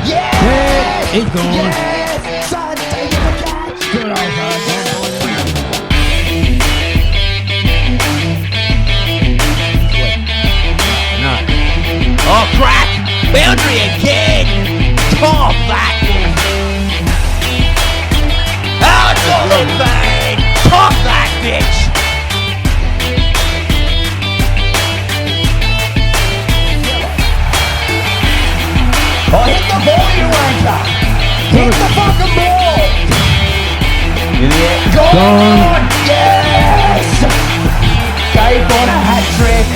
Yes! He's gone. Yes! Son, taking the catch! Good old son. No. Oh, crack! Boundary again! Oh, that! Oh, it's all in vain! Top that, bitch! Oh, hit the ball, you wanker! Hit the fucking ball! Gone! Yes! Dave on a hat trick!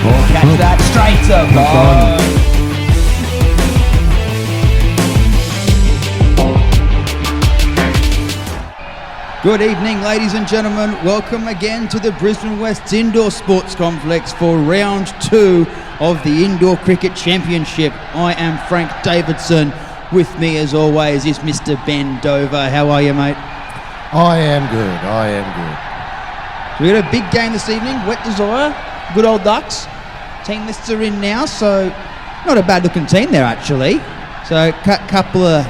Oh, catch that straight to goal! Good evening, ladies and gentlemen. Welcome again to the Brisbane West Indoor Sports Complex for round 2 of the Indoor Cricket Championship. I am Frank Davidson. With me, as always, is Mr. Ben Dover. How are you, mate? I am good. So we got a big game this evening. Wet Desire, good old Ducks. Team lists are in now, so not a bad-looking team there, actually. So a couple of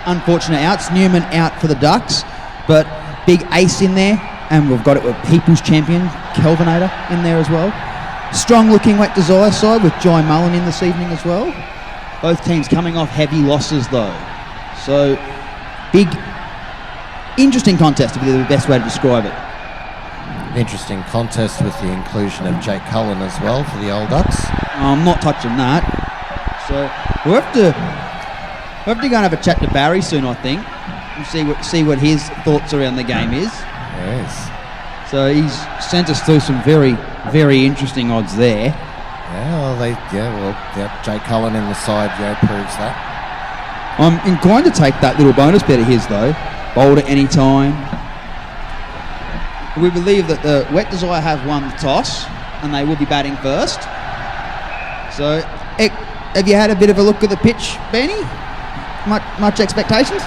unfortunate outs. Newman out for the Ducks, but big ace in there, and we've got it with People's Champion, Kelvinator, in there as well. Strong-looking Wet Desire side with Jai Mullen in this evening as well. Both teams coming off heavy losses, though. So, big, interesting contest, would be the best way to describe it. Interesting contest with the inclusion of Jake Cullen as well for the Old Ducks. I'm not touching that. So, we'll have to go and have a chat to Barry soon, I think, and see what his thoughts around the game is. Yes. So he's sent us through some very, very interesting odds there. Jake Cullen in the side, proves that. I'm inclined to take that little bonus bet of his, though. Bowled at any time. We believe that the Wet Desire have won the toss, and they will be batting first. So, have you had a bit of a look at the pitch, Benny? Much expectations?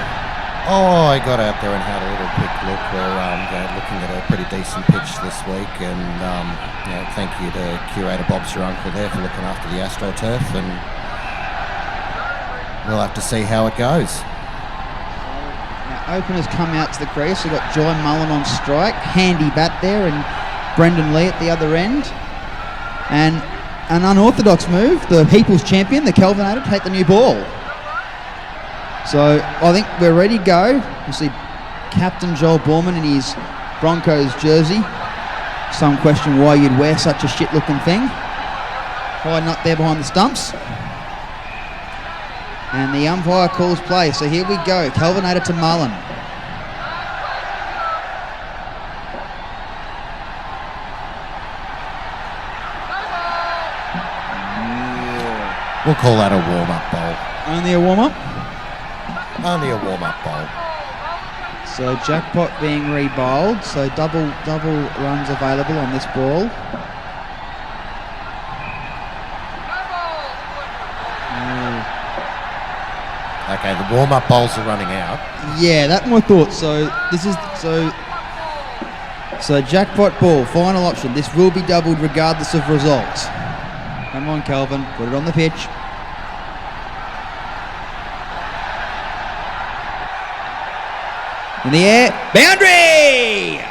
Oh, I got out there and had a little quick look. We're looking at a pretty decent pitch this week, and thank you to Curator Bob's your uncle there for looking after the AstroTurf, and we'll have to see how it goes. Now, openers come out to the crease. We've got Jai Mullen on strike, handy bat there, and Brendan Lee at the other end. And an unorthodox move, the People's Champion, the Kelvinator, take the new ball. So I think we're ready to go. You see Captain Joel Borman in his Broncos jersey. Some question why you'd wear such a shit-looking thing. Hiding up there behind the stumps. And the umpire calls play. So here we go. Kelvinator to Mullen. We'll call that a warm-up bowl. Only a warm-up? Only a warm-up bowl. So Jackpot being re-bowled, so double runs available on this ball. Okay, the warm-up bowls are running out. Yeah, that's my thought. So this is so Jackpot ball, final option. This will be doubled regardless of results. Come on, Kelvin, put it on the pitch. In the air, boundary!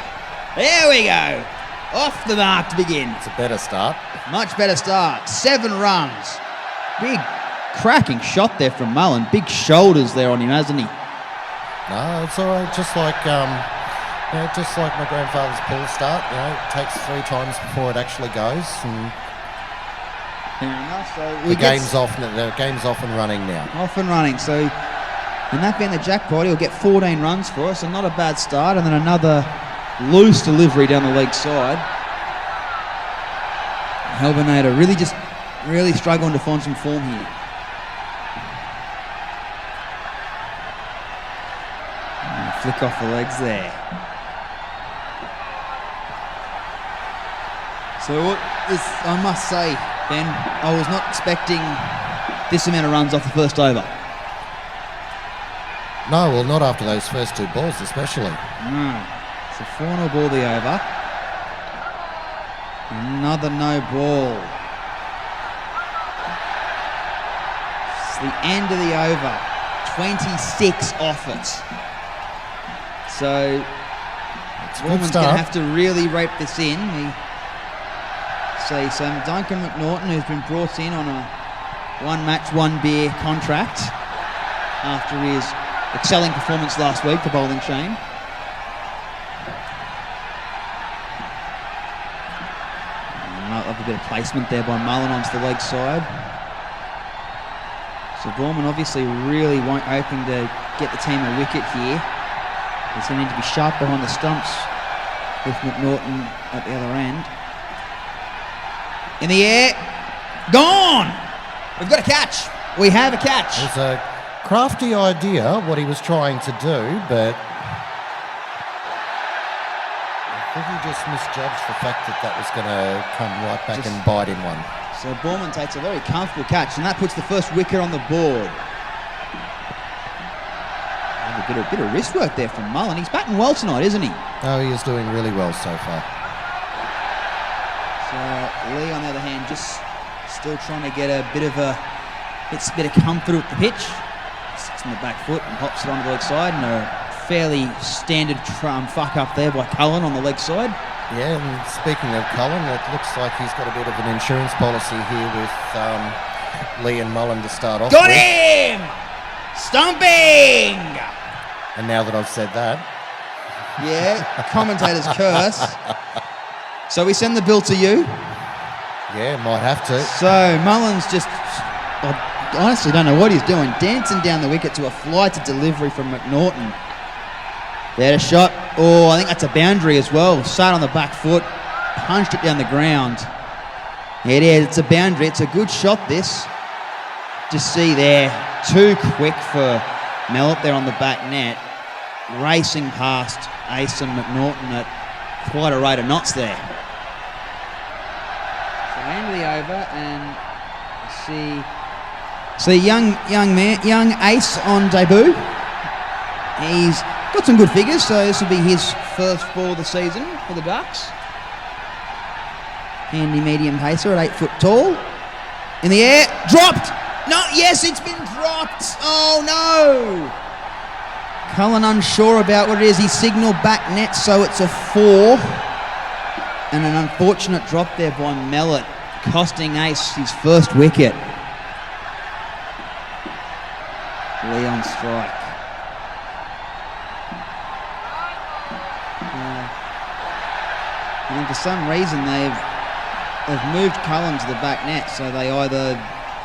There we go. Off the mark to begin. It's a better start. Much better start. 7 runs. Big cracking shot there from Mullen. Big shoulders there on him, hasn't he? No, it's all right. Just like my grandfather's pool start. It takes 3 times before it actually goes. And Fair enough. So the game's off and running now. Off and running. So, and that being the jackpot, he'll get 14 runs for us, so not a bad start. And then another loose delivery down the leg side. Kelvinator really struggling to find some form here. And flick off the legs there. So I must say, Ben, I was not expecting this amount of runs off the first over. No, well, not after those first 2 balls, especially. No. It's a 4-0 ball the over. Another no ball. It's the end of the over. 26 off it. So It's a good Woolman's going to start. have to really rope this in. We see some Duncan McNaughton, who's been brought in on a one match, one beer contract after his excelling performance last week for Bowling Shane. Love a bit of placement there by Mullen onto the leg side. So Borman obviously really hoping to get the team a wicket here. He's going to need to be sharp behind the stumps with McNaughton at the other end. In the air, gone! We've got a catch. We have a catch. It was a crafty idea, what he was trying to do, but I think he just misjudged the fact that that was going to come right back and bite him one. So Borman takes a very comfortable catch, and that puts the first wicket on the board. And a bit of wrist work there from Mullen. He's batting well tonight, isn't he? Oh, he is doing really well so far. So Lee, on the other hand, just still trying to get a bit of comfort with the pitch. Sits in the back foot and hops it onto the leg side, and a fairly standard fuck up there by Cullen on the leg side. Yeah, and speaking of Cullen, it looks like he's got a bit of an insurance policy here with Lee and Mullen to start off Got with. him! Stumping! And now that I've said that, Yeah, commentator's curse. So we send the bill to you. yeah, might have to. So Mullen's just, I honestly don't know what he's doing, dancing down the wicket to a fly to delivery from McNaughton. There, a shot. Oh, I think that's a boundary as well. Sat on the back foot, punched it down the ground. It is, it's a boundary. It's a good shot, this. Just see there, too quick for Mellot there on the back net. Racing past Ace and McNaughton at quite a rate of knots there. So end of the over, and see young Ace on debut. He's got some good figures, so this will be his first ball of the season for the Ducks. Handy medium pacer at 8 foot tall. In the air, dropped! No, yes, it's been dropped! Oh no! Cullen unsure about what it is. He signalled back net, so it's a 4. And an unfortunate drop there by Mellot, costing Ace his first wicket. Lee on strike. And for some reason they've moved Cullen to the back net, so they either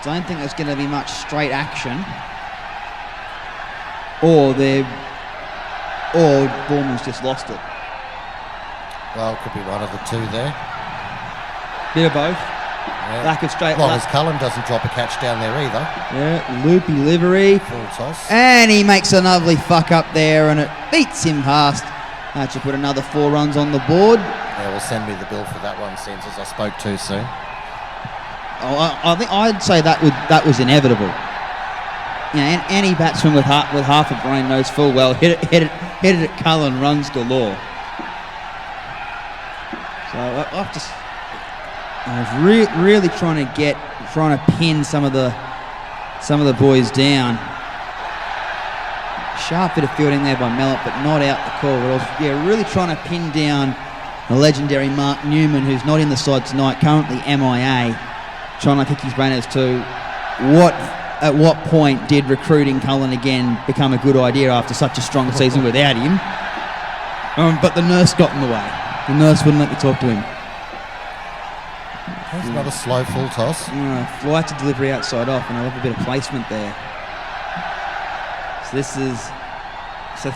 don't think there's going to be much straight action, or Bournemouth's just lost it. Well, it could be one of the two there. Bit of both. Yeah. Lack of straight. As long as Cullen doesn't drop a catch down there either. Yeah, loopy livery. Full toss. And he makes a lovely fuck up there, and it beats him past. That should put another 4 runs on the board. Yeah, well, send me the bill for that one, since as I spoke too soon. Oh, I think I'd say that was inevitable. You know, any batsman with half a brain knows full well hit it at Cullen, runs galore. So I was really trying to pin some of the boys down. Sharp bit of fielding there by Mellot, but not out the call. But I was really trying to pin down the legendary Mark Newman, who's not in the side tonight, currently MIA. Trying to kick his brain as to at what point did recruiting Cullen again become a good idea after such a strong season without him. But the nurse got in the way. The nurse wouldn't let me talk to him. That's not a slow full toss. Fly to delivery outside off, and I love a bit of placement there. So this is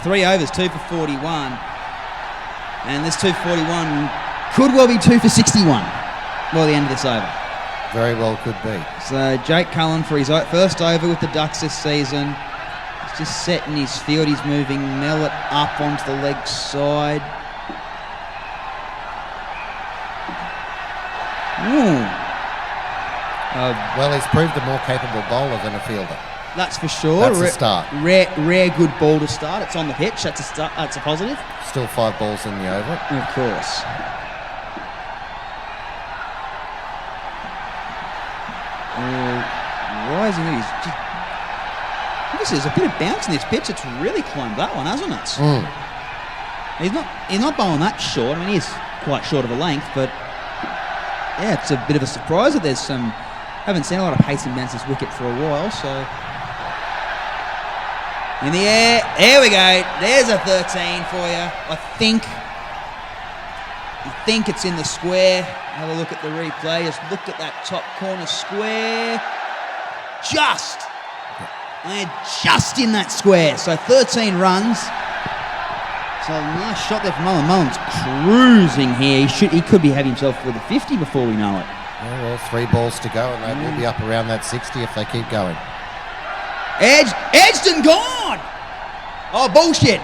3 overs, 2 for 41, and this 2 for 41 could well be 2 for 61 by the end of this over. Very well could be. So Jake Cullen for his first over with the Ducks this season. He's just setting his field. He's moving Mellot up onto the leg side. Well, he's proved a more capable bowler than a fielder. That's for sure. That's a start. Rare good ball to start. It's on the pitch. That's a start. That's a positive. Still 5 balls in the over. Of course. Rising, he's just Obviously, there's a bit of bounce in this pitch. It's really climbed that one, hasn't it? Mm. He's not bowling that short. I mean, he is quite short of a length, but yeah, it's a bit of a surprise that there's some. Haven't seen a lot of pace and bounce this wicket for a while, so. In the air, there we go. There's a 13 for you. I think it's in the square. Have a look at the replay. Just look at that top corner square. They're just in that square. So 13 runs. So a nice shot there from Mullen. Mullen's cruising here. He could be having himself with a 50 before we know it. Yeah, well, 3 balls to go, and they will be up around that 60 if they keep going. Edged and gone. Oh, bullshit.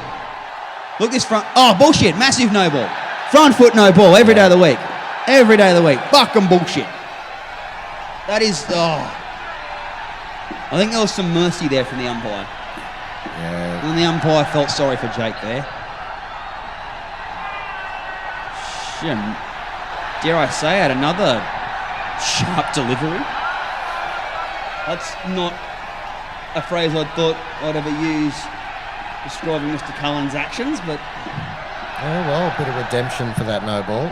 Look this front. Oh, bullshit. Massive no ball. Front foot no ball every day of the week. Every day of the week. Fucking bullshit. That is. Oh. I think there was some mercy there from the umpire. Yeah. And the umpire felt sorry for Jake there. Dare I say, had another sharp delivery. That's not a phrase I thought I'd ever use describing Mr. Cullen's actions, but... Oh, well, a bit of redemption for that no ball.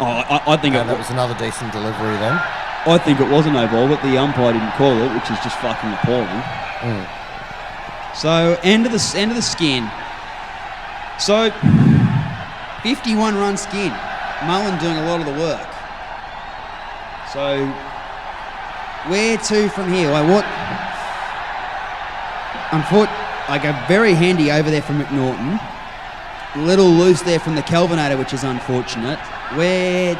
Oh, I think that was another decent delivery then. I think it was a no ball, but the umpire didn't call it, which is just fucking appalling. Mm. So, end of the skin. So, 51 run skin. Mullen doing a lot of the work. So, where to from here? Like a very handy over there from McNaughton. A little loose there from the Kelvinator, which is unfortunate. Where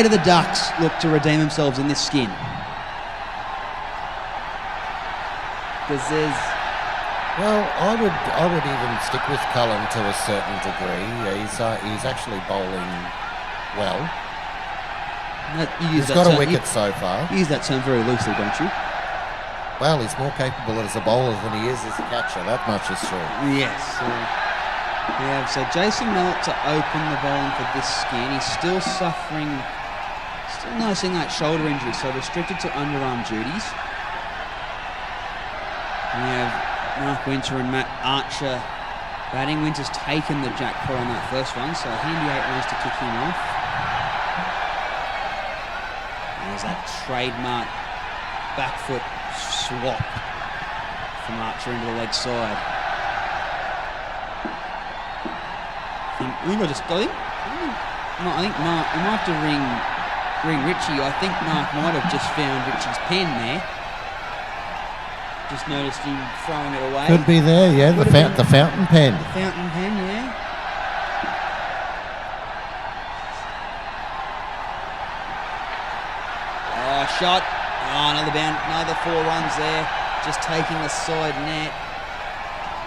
do the Ducks look to redeem themselves in this skin? Because there's... Well, I would even stick with Cullen to a certain degree. He's actually bowling well. He's got a wicket so far. You use that term very loosely, don't you? Well, he's more capable as a bowler than he is as a catcher. That much is true. Yes. So Jason Mellott to open the bowling for this skin. He's still suffering, still noticing that shoulder injury, so restricted to underarm duties. And we have Mark Winter and Matt Archer batting. Winter's taken the jackpot on that first one, so handy 8 runs to kick him off. There's that trademark back foot swap from Archer into the leg side. I think Mark, we might have to ring Richie. I think Mark might have just found Richie's pen there. Just noticed him throwing it away. Could be there, yeah, the fountain pen. The fountain pen, yeah. Oh, shot. Oh, another 4 runs there. Just taking the side net.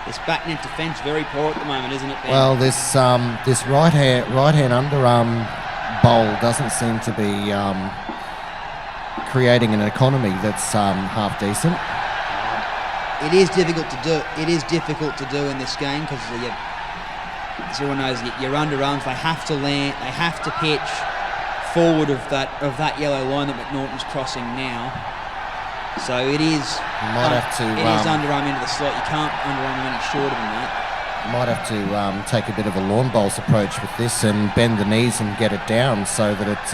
This back net defence very poor at the moment, isn't it, Ben? Well, this right hand underarm bowl doesn't seem to be creating an economy that's half decent. It is difficult to do. It is difficult to do in this game because as everyone knows, your underarms, they have to land, they have to pitch forward of that yellow line that McNaughton's crossing now. So it is. You might have to. It is underarm into the slot. You can't underarm them any shorter than that. You might have to take a bit of a lawn bowls approach with this and bend the knees and get it down so that it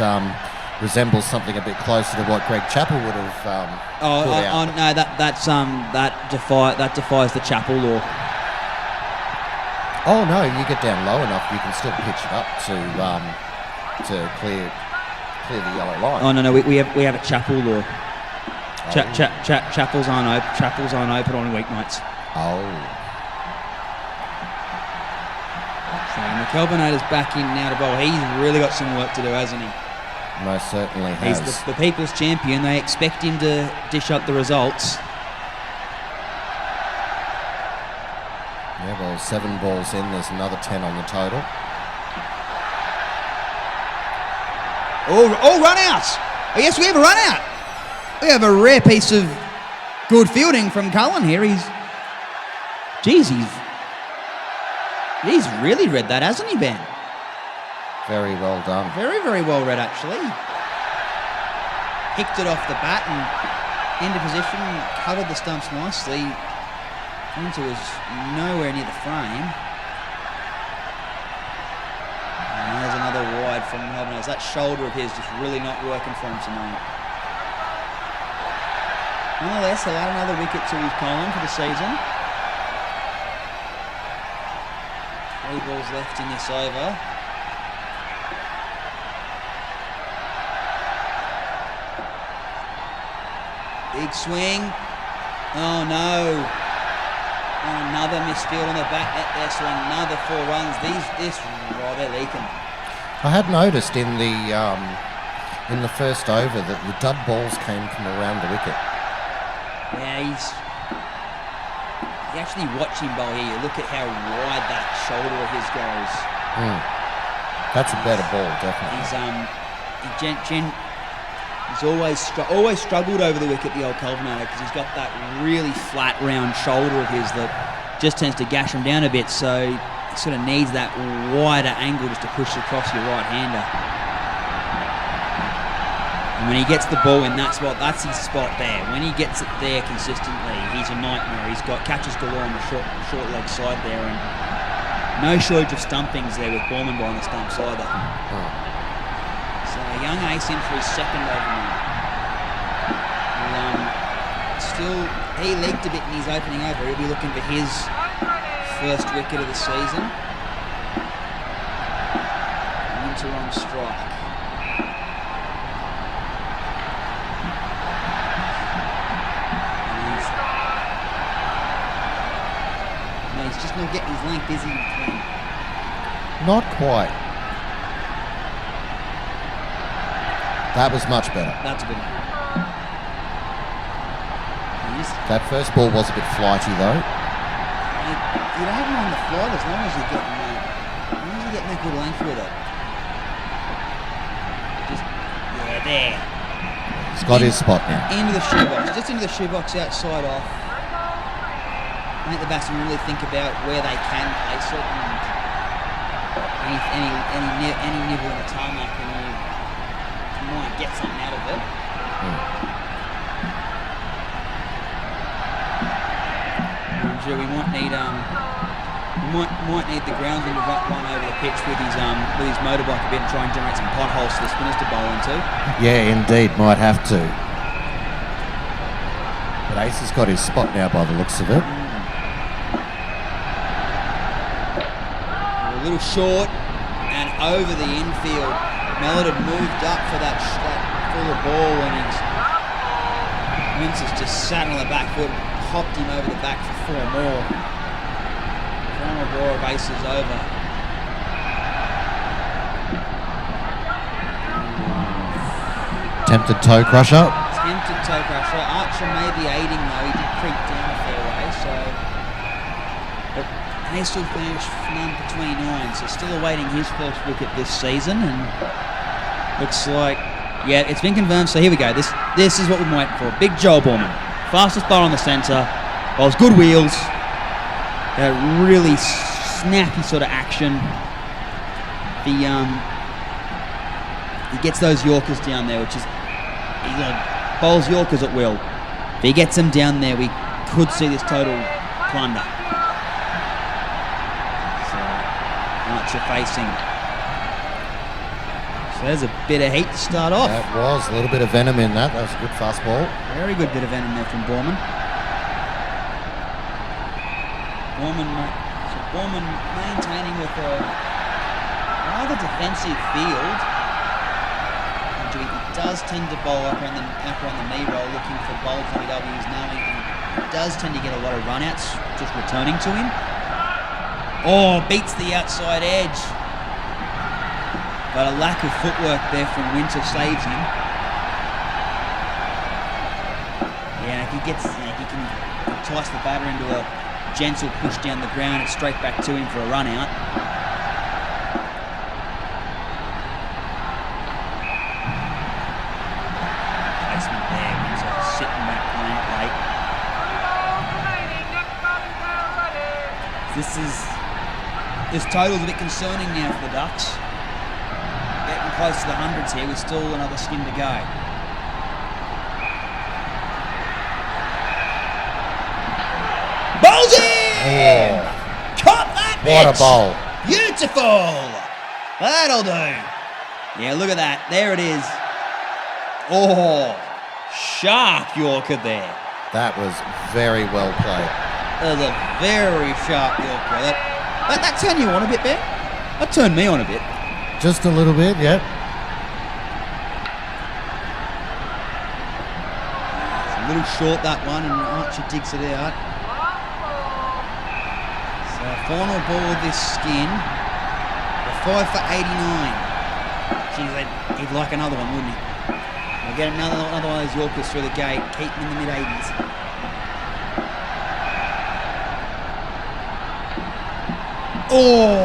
resembles something a bit closer to what Greg Chappell would have put out. No, that defies the Chappell law. Oh no, you get down low enough, you can still pitch it up to clear the yellow line. Oh no, we have a Chappell law. Chappell's aren't open on weeknights. Oh. So McKelvinator's back in now to bowl. He's really got some work to do, hasn't he? Most certainly has. He's the people's champion. They expect him to dish up the results. Yeah, well, 7 balls in. There's another 10 on the total. Oh, run outs! Oh, yes, we have a run out. We have a rare piece of good fielding from Cullen here. He's really read that, hasn't he, Ben? Very well done. Very, very well read, actually. Picked it off the bat and into position, covered the stumps nicely. Winter was nowhere near the frame. And there's another wide from Melbourne. That shoulder of his just really not working for him tonight. Nonetheless, he'll add another wicket to his column for the season. 3 balls left in this over. Big swing. Oh no. Another misfield on the back net there, so another 4 runs. They're leaking. I had noticed in the first over that the dud balls came from around the wicket. Yeah, you actually watch him bowl here. You look at how wide that shoulder of his goes. That's a better ball, definitely. He's always struggled over the wicket, the old Culvinator, because he's got that really flat, round shoulder of his that just tends to gash him down a bit. So he sort of needs that wider angle just to push across your right-hander. And when he gets the ball in that spot, that's his spot there. When he gets it there consistently, he's a nightmare. He's got catches galore on the short leg side there, and no shortage of stumpings there with Borman behind the stumps either. So a young ace in for his second over now. Still, he leaked a bit in his opening over. He'll be looking for his first wicket of the season. Winter on strike. He's just not getting his length, is he? Not quite. That was much better. That's a good one. That first ball was a bit flighty though. You don't mind the flight as long as you're getting that good length with it. There. He's got his spot now. Into the shoebox, just into the shoebox outside off. Make the batsmen really think about where they can place it, and any nibble in the tarmac, and you might get something out of it. We might need the groundsman to run over the pitch with his motorbike a bit and try and generate some potholes for the spinners to bowl into. Yeah, indeed, might have to. But Ace has got his spot now by the looks of it. A little short and over the infield. Mellor had moved up for that fuller ball, and Winter's just sat on the back foot, hopped him over the back for 4 more. 4 more draw of aces over. Tempted toe crusher. Tempted toe crusher. Archer may be aiding though. He did creep down a fair way, so. But he still finished number 29, so still awaiting his first wicket this season, and looks like, yeah, it's been confirmed. So here we go. This is what we've been waiting for. Big Joel Borman. Fastest bowler on the centre, bowls good wheels, really snappy sort of action. He gets those Yorkers down there, which is, he bowls Yorkers at will. If he gets them down there, we could see this total plunder. So, Archer facing. So there's a bit of heat to start off. That was a little bit of venom in that. That was a good fast ball. Very good bit of venom there from Borman. Borman maintaining with a rather defensive field. He does tend to bowl up around the knee roll, looking for bold WWs, knowing he does tend to get a lot of run-outs just returning to him. Oh, beats the outside edge. But a lack of footwork there from Winter saves him. Yeah, if he can entice the batter into a gentle push down the ground, it's straight back to him for a run out. Placement there, Winter sitting back playing it late. This total's a bit concerning now for the Ducks. Getting close to the hundreds here with still another skin to go. What a bowl. Beautiful. That'll do. Yeah, look at that. There it is. Oh, sharp Yorker there. That was very well played. That was a very sharp Yorker. That turned you on a bit, Ben? That turned me on a bit. Just a little bit, yeah. It's a little short, that one, and Archer digs it out. So final ball of this skin. A 5 for 89. Geez, he'd like another one, wouldn't he? We'll get another one of those Yorkers through the gate, keep him in the mid-80s. Oh!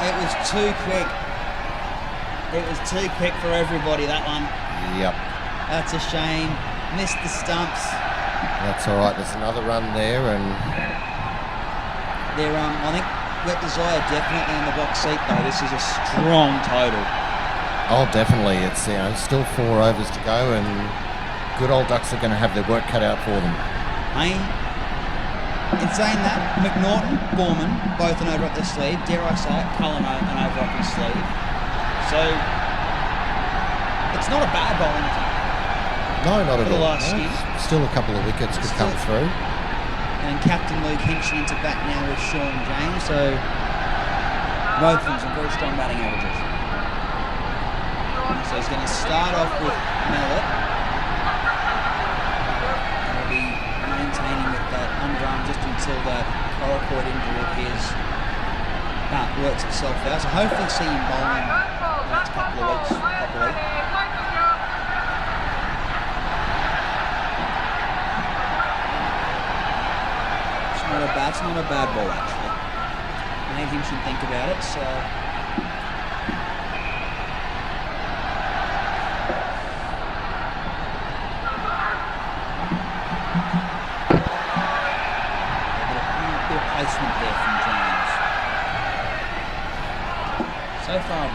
It was too quick. It was too quick for everybody, that one. Yep. That's a shame. Missed the stumps. That's all right. There's another run there, and They're, I think Wet Desire definitely in the box seat, though. This is a strong total. oh, definitely. It's still 4 overs to go, and good old Ducks are going to have their work cut out for them. In saying that, McNaughton, Borman, both an over up their sleeve. Dare I say it, Cullen an over up his sleeve. So it's not a bad bowling attack. No, not at For the all. last skin. Still a couple of wickets could come through. And Captain Luke Hinchin into bat now with Sean James. So both of them some very strong batting averages. So he's going to start off with Mellett. He'll be maintaining with that underarm just until that coracoid injury of his works itself out. So hopefully see him bowling in the next couple of weeks properly. It's not a bad ball, actually. Maybe him should think about it. So a bit of placement there from James. So far,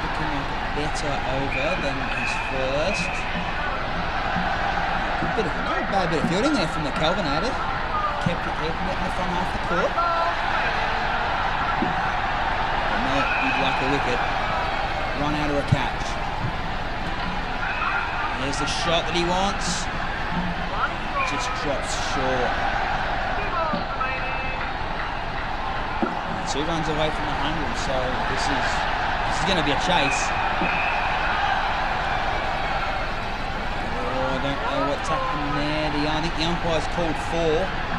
looking like a better over than his first. Not a bad bit of fielding there from the Kelvinator. Kept it in the front half of the court. And now he'd like a wicket. Run out or a catch. There's the shot that he wants. Just drops short. 2 runs away from the 100, so this is going to be a chase. Oh, I don't know what's happening there. I think the umpire's called 4.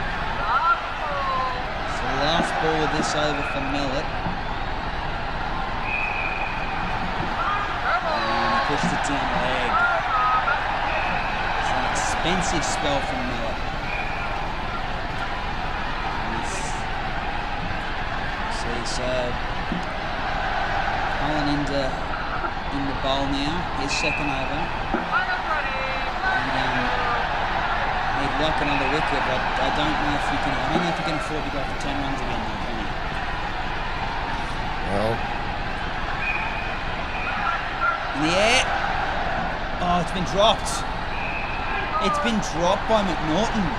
Last ball of this over for Mellett. And he pushed it down leg. It's an expensive spell from Mellett. So Cullen in the bowl now. His second over. He'd like another wicket, but I don't know if you can afford to go for 10 runs again now, can you? Well, in the air. Oh, it's been dropped. It's been dropped by McNaughton.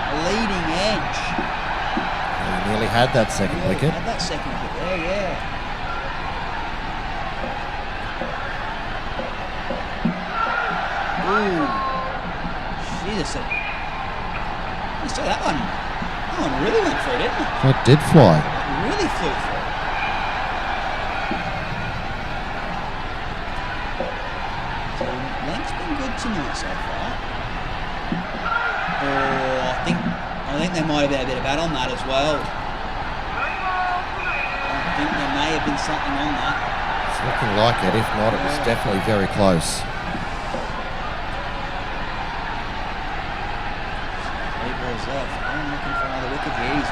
A leading edge. he nearly had that second wicket. Had that second wicket there, yeah. Ooh. Jesus, you saw that one. That one really went through, didn't it? It did fly. It really flew through. So length's been good tonight so far. Oh, I think there might have been a bit of bat on that as well. I think there may have been something on that. It's looking like it. If not, it was definitely very close. Left. I'm looking for another wicket here. He's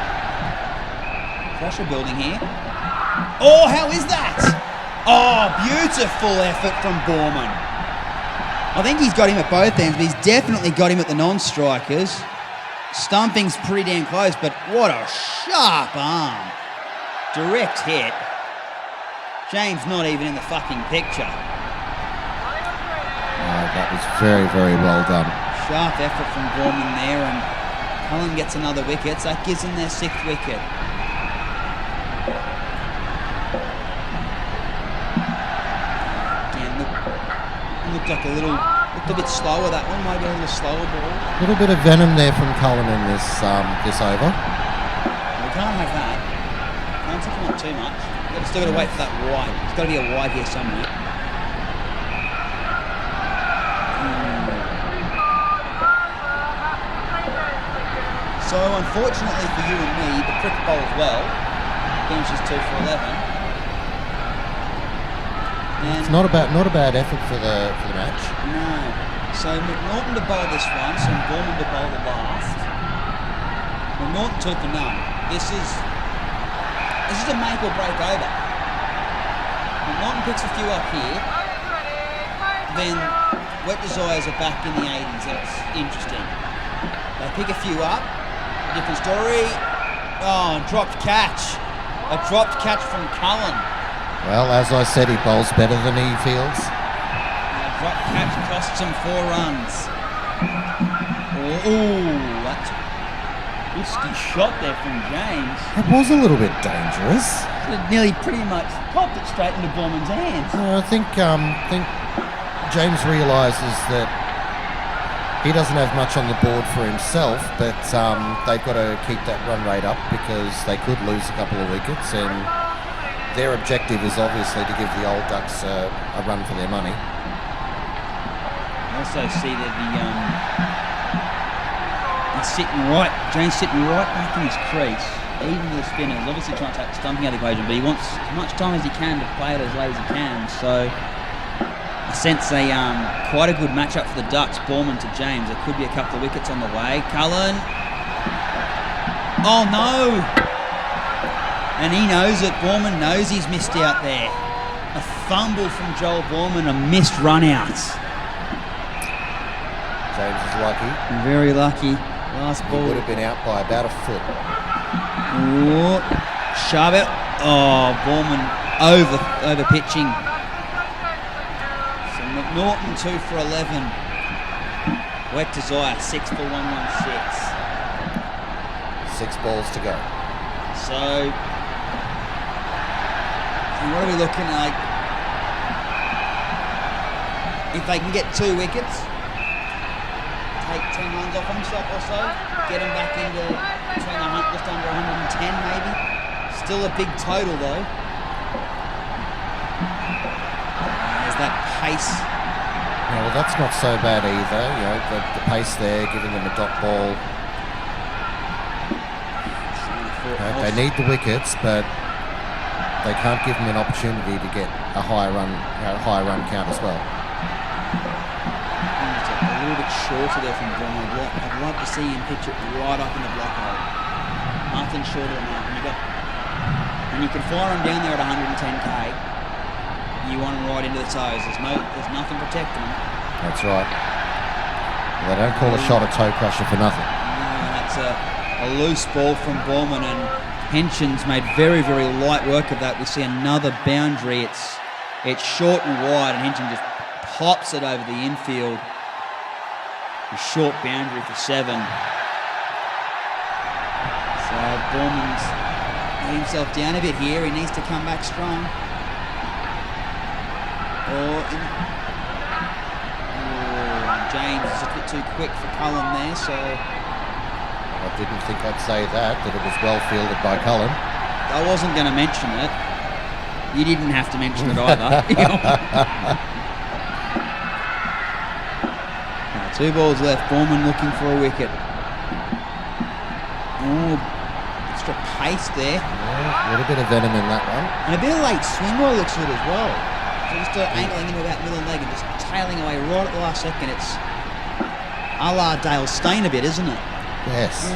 pressure building here. Oh, how is that? Oh, beautiful effort from Borman. I think he's got him at both ends, but he's definitely got him at the non-strikers. Stumping's pretty damn close, but what a sharp arm. Direct hit. James not even in the fucking picture. That was very, very well done. Sharp effort from Borman there, and Cullen gets another wicket, so that gives them their 6th wicket. Again, looked like looked a bit slower, that one, maybe a little slower ball. A little bit of venom there from Cullen in this over. We can't have that. Can't take him on too much. We've still got to wait for that wide. There's got to be a wide here somewhere. So unfortunately for you and me, the cricket bowl as well finishes 2 for 11. And It's not a bad effort for the match. no. So McNaughton to bowl this one, so Gorman to bowl the last. McNaughton 2 for none. This is a make or break over. McNaughton picks a few up here. Then Wet Desires are back in the 80s. That's interesting. They pick a few up. Different story. Oh, dropped catch. A dropped catch from Cullen. Well, as I said, he bowls better than he fields. Dropped catch costs him 4 runs. Oh, that's a risky shot there from James. It was a little bit dangerous. Nearly pretty much popped it straight into Borman's hands. I think James realises that he doesn't have much on the board for himself, but they've got to keep that run rate up because they could lose a couple of wickets, and their objective is obviously to give the Old Ducks a run for their money. I also see that James sitting right back in his crease, even with the spinners, obviously trying to take the stumping out of the equation, but he wants as much time as he can to play it as late as he can, so I sense quite a good matchup for the Ducks, Borman to James. There could be a couple of wickets on the way. Cullen. Oh no! And he knows it. Borman knows he's missed out there. A fumble from Joel Borman, a missed run out. James is lucky. Very lucky. Last He ball. would have been out by about a foot. Ooh, sharp out. Oh, Borman over pitching. So McNaughton 2 for 11. Wet Desire 6 for 116. 6 balls to go. So what are we looking like? If they can get 2 wickets, take 10 runs off himself or so, get him back into between just under 110 maybe. Still a big total though. There's that pace. Yeah, well, that's not so bad either. You know, the pace there, giving them a dot ball. They need the wickets, but they can't give them an opportunity to get a higher run count as well. A little bit shorter there from Vaughan. I'd love to see him pitch it right up in the block hole. Nothing shorter than that. And you can fire him down there at 110k. You want him right into the toes. There's nothing protecting him. That's right. They don't call a shot a toe crusher for nothing. No, that's a loose ball from Borman, and Henson's made very, very light work of that. We see another boundary. It's short and wide, and Henson just pops it over the infield. A short boundary for 7. So Borman's let himself down a bit here. He needs to come back strong. James is a bit too quick for Cullen there, so I didn't think I'd say that it was well fielded by Cullen. I wasn't going to mention it. You didn't have to mention it either. 2 balls left. Borman looking for a wicket. Oh, extra pace there. Yeah, a little bit of venom in that one. And a bit of late swing by the looks of it as well. So just angling into about middle leg and just tailing away right at the last second. It's a la Dale Steyn a bit, isn't it? Yes.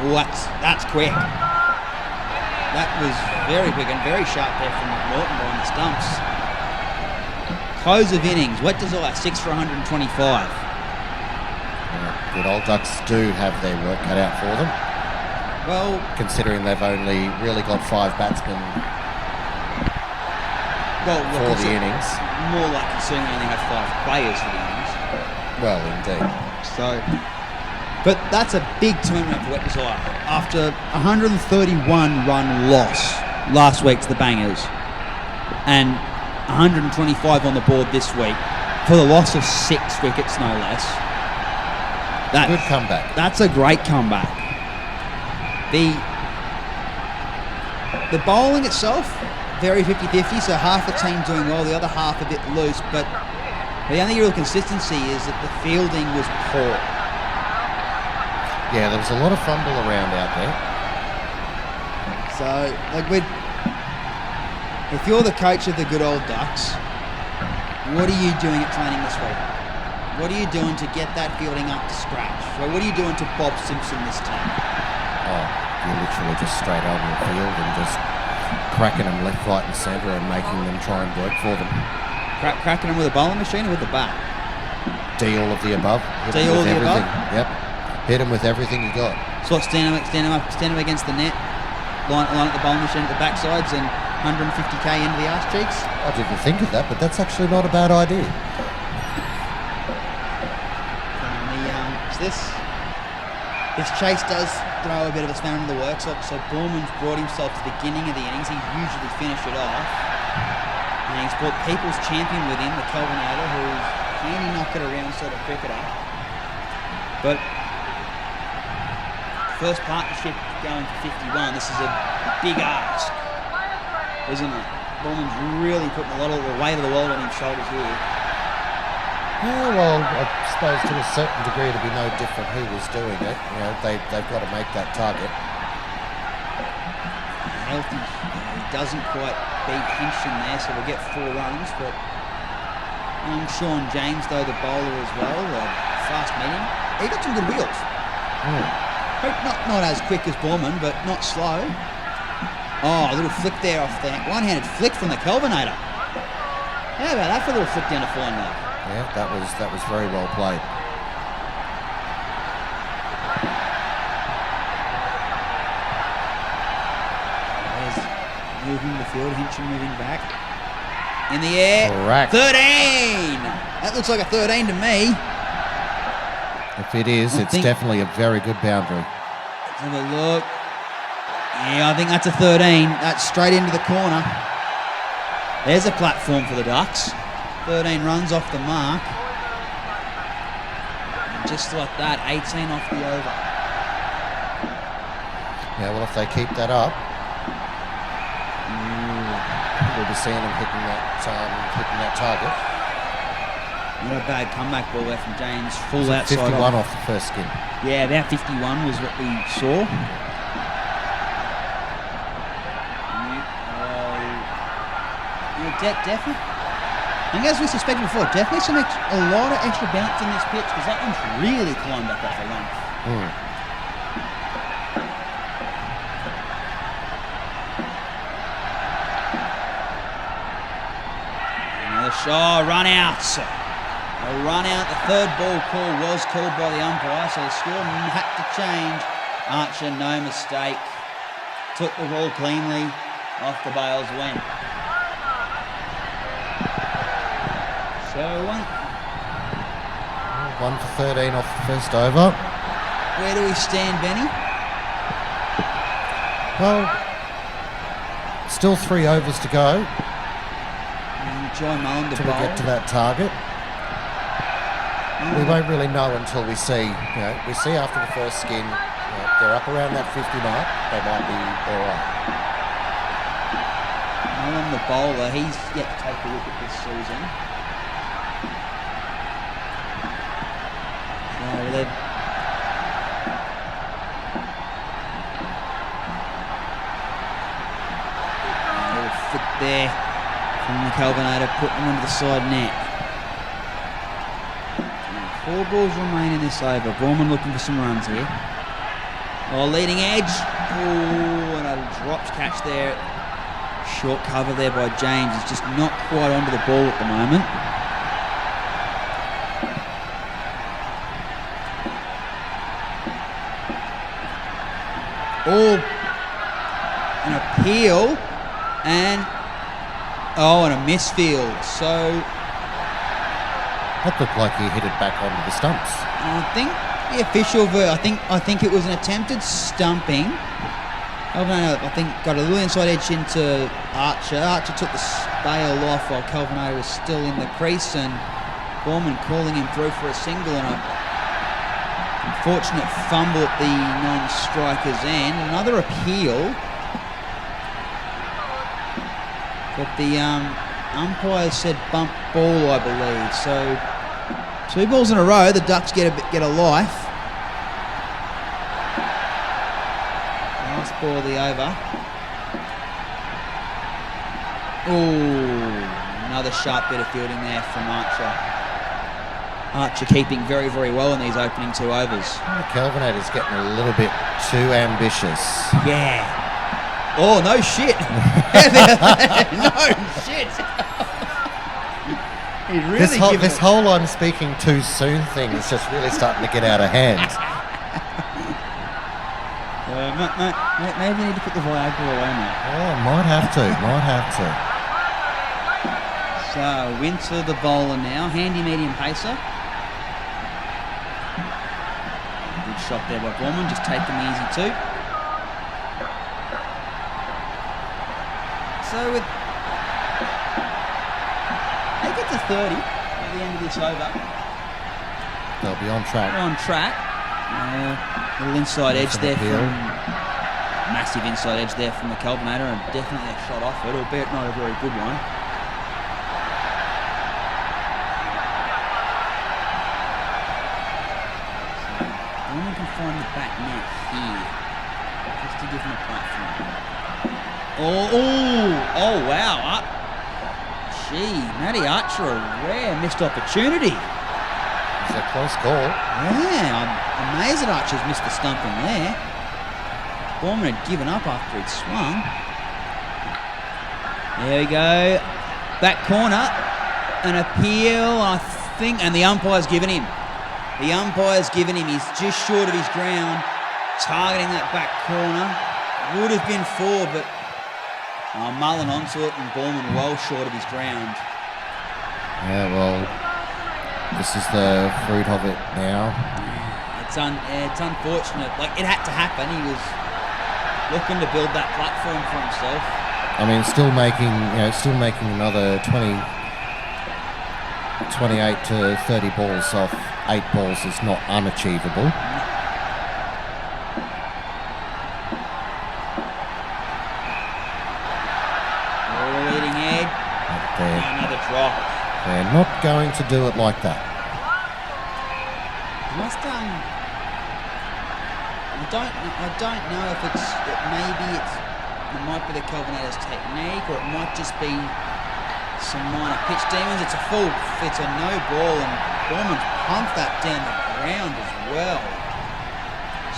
Oh, that's quick. That was very quick and very sharp there from McNaughton behind the stumps. Close of innings. Wet Desire 6 for 125. Good Old Ducks do have their work cut out for them. Well, considering they've only really got 5 batsmen for the innings. More like considering they only have 5 players for the innings. Well, indeed. So, but that's a big tournament for Wet Desire. After 131 run loss last week to the Bangers, and 125 on the board this week for the loss of 6 wickets, no less. Good comeback. That's a great comeback. The bowling itself, very 50-50, so half the team doing well, the other half a bit loose, but the only real consistency is that the fielding was poor. Yeah, there was a lot of fumble around out there. So, like, if you're the coach of the good old Ducks, what are you doing at training this week? What are you doing to get that fielding up to scratch? So what are you doing to Bob Simpson this time? Oh, you're literally just straight on the field and just cracking them left, right and centre and making them try and work for them. Cracking them with a bowling machine or with the bat? D all of the above. D all of the above? Yep. Hit them with everything you got. So what, stand them against the net, line at the bowling machine at the backsides and 150k into the arse cheeks? I didn't think of that, but that's actually not a bad idea. This chase does throw a bit of a spanner in the works, so Borman's brought himself to the beginning of the innings. He usually finished it off. And he's brought People's Champion with him, the Kelvinator, who's handy knock-it-around sort of cricketer. But first partnership going for 51, this is a big ask, isn't it? Borman's really putting a lot of the weight of the world on his shoulders here. Yeah, well, I suppose to a certain degree it'd be no different who was doing it. You know, they've got to make that target. Healthy, he doesn't quite beat Hinchin there, so we'll get 4 runs. But Sean James, though, the bowler as well, fast medium. He got some good wheels. Not as quick as Borman, but not slow. Oh, a little flick there off the one-handed flick from the Kelvinator. How about that for a little flick down the fine leg? Yeah, that was very well played. There's moving the field, Hinchin moving back. In the air. Correct. 13! That looks like a 13 to me. If it is, it's definitely a very good boundary. Let's have a look. Yeah, I think that's a 13. That's straight into the corner. There's a platform for the Ducks. 13 runs off the mark. And just like that, 18 off the over. Yeah, well, if they keep that up, we'll be seeing them hitting that target. Not a bad comeback ball there from James. Full outside 51 off the first skin. Yeah, about 51 was what we saw. Definitely. And as we suspected before, definitely a lot of extra bounce in this pitch because that one's really climbed up off the length. Another shot, run out. A run out. The third ball call was called by the umpire, so the score had to change. Archer, no mistake. Took the ball cleanly. Off the bails went. So 1 for 13 off the first over. Where do we stand, Benny? Well, still 3 overs to go. Joy Mullen to we get to that target. We won't really know until we see. We see after the first skin, they're up around that 50 mark. They might be all right. Mullen, the bowler, he's yet to take a look at this season. Little flick there from the Kelvinator, put them onto the side net. 4 balls remain in this over. Borman looking for some runs here. Oh, leading edge. Oh, and a dropped catch there. Short cover there by James. It's just not quite onto the ball at the moment. Oh, an appeal and a misfield. So That looked like he hit it back onto the stumps. I think the official I think it was an attempted stumping. Calvinator, I think, got a little inside edge into Archer. Archer took the bail off while Calvinator was still in the crease, and Borman calling him through for a single and a unfortunate fumble at the non-striker's end. Another appeal. But the umpire said bump ball, I believe. So 2 balls in a row, the Ducks get a life. Last ball of the over. Oh, another sharp bit of fielding there from Archer. Archer keeping very, very well in these opening 2 overs. Calvinator's getting a little bit too ambitious. Yeah. Oh, no shit. No shit. He's really This whole I'm speaking too soon thing is just really starting to get out of hand. Maybe you need to put the Viagra away now. Oh, might have to. So, Winter the bowler now. Handy medium pacer. Good shot there by Borman. Just take them easy too. So, with they get to 30 at the end of this over. They'll be on track. They're on track. Little inside edge there appeal. massive inside edge there from the Calvinator, and definitely a shot off it, albeit not a very good one. Borman can find the back net here, just to give him a platform. Oh, wow. Gee, Matty Archer, a rare missed opportunity. It's a close call. Yeah, I'm amazed that Archer's missed the stumping there. Borman had given up after he'd swung. There we go. Back corner. An appeal, I think, and the umpire's given him. The umpire's given him. He's just short of his ground, targeting that back corner. Would have been 4, but Mullen onto it, and Borman well short of his ground. Yeah, well, this is the fruit of it now. It's unfortunate. Like, it had to happen. He was looking to build that platform for himself. I mean, still making another 28 to 30 balls off 8 balls is not unachievable. Leading edge. Another drop. They're not going to do it like that. I don't know if it might be the Calvinator's technique, or it might just be some minor pitch demons. It's a no ball, and Borman's pumped that down the ground as well.